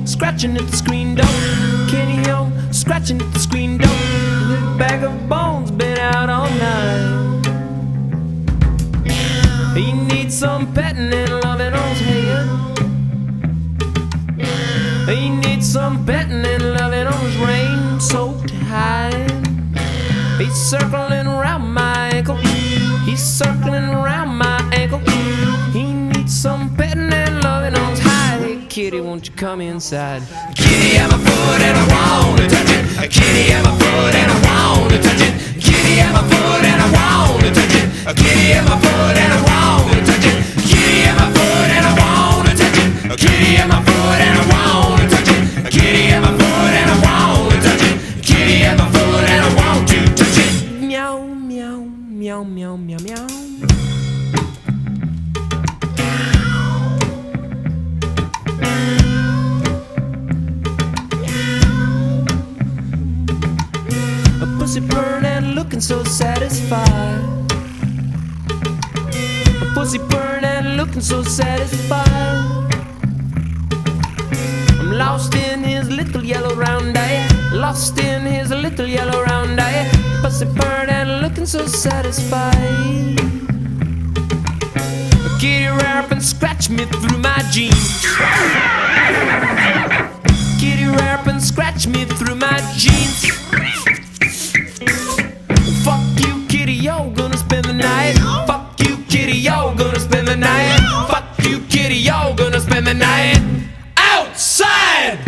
scratching at the screen door. Kitty-O, scratching at the screen door. The bag of bones been out all night. He needs some petting and loving on his head. He needs some petting and loving on his rain-soaked hide. He's circling around my ankle. He's circling around my ankle. He needs some petting and loving on his hide. Hey, kitty, won't you come inside? Kitty, I'm a foot and I wanna touch it. Kitty, I'm a foot and I wanna touch it. Kitty, I'm a foot and I wanna touch it. Kitty, I'm a foot and I wanna touch it. Kitty, I'm a foot and I wanna touch it. Kitty, I'm a foot and I wanna touch it. Kitty, I'm a foot and I wanna touch it. Kitty, I'm a foot and I want to touch it. Meow, meow, meow, meow, meow, meow. A pussy purring and looking so satisfied. A pussy purring and looking so satisfied. I'm lost in his little yellow round eye. Lost in his little yellow round eye. Pussy purring and looking so satisfied. Kitty, rear up and scratch me through my jeans. Kitty, rear up and scratch me through my jeans. Fuck you, Kitty-O, gonna spend the night. Fuck you, Kitty-O, gonna spend the night. Fuck you, Kitty-O, gonna spend the night outside.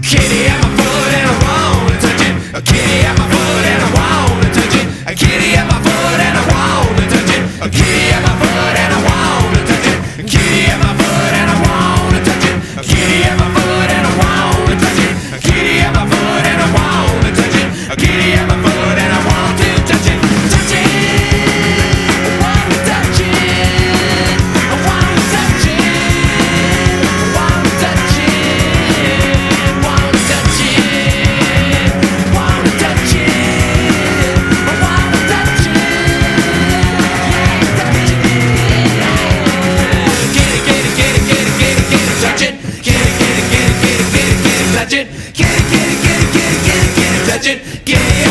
Kitty, I'm a foot and I wanna touch it. Kitty, I'm a foot and I wanna touch it. Kitty, I'm a foot and I wanna touch it. Kitty, I'm a foot and I wanna touch it. Kitty, I'm a foot and I wanna touch it. Kitty, I'm a foot and I wanna touch it. Kitty, I'm a foot and I wanna touch it. Kitty, I'm a foot and I want to touch it. Touch it. I wanna touch it. I wanna touch it. I wanna touch it. Wanna touch it. Wanna touch it. I wanna touch it. Yeah, touch it. Kitty, kitty, kitty, kitty, kitty, kitty, touch it. Kitty, kitty, kitty, kitty, kitty, kitty, touch it. Kitty, kitty, kitty, kitty, kitty, kitty, touch it. Kitty,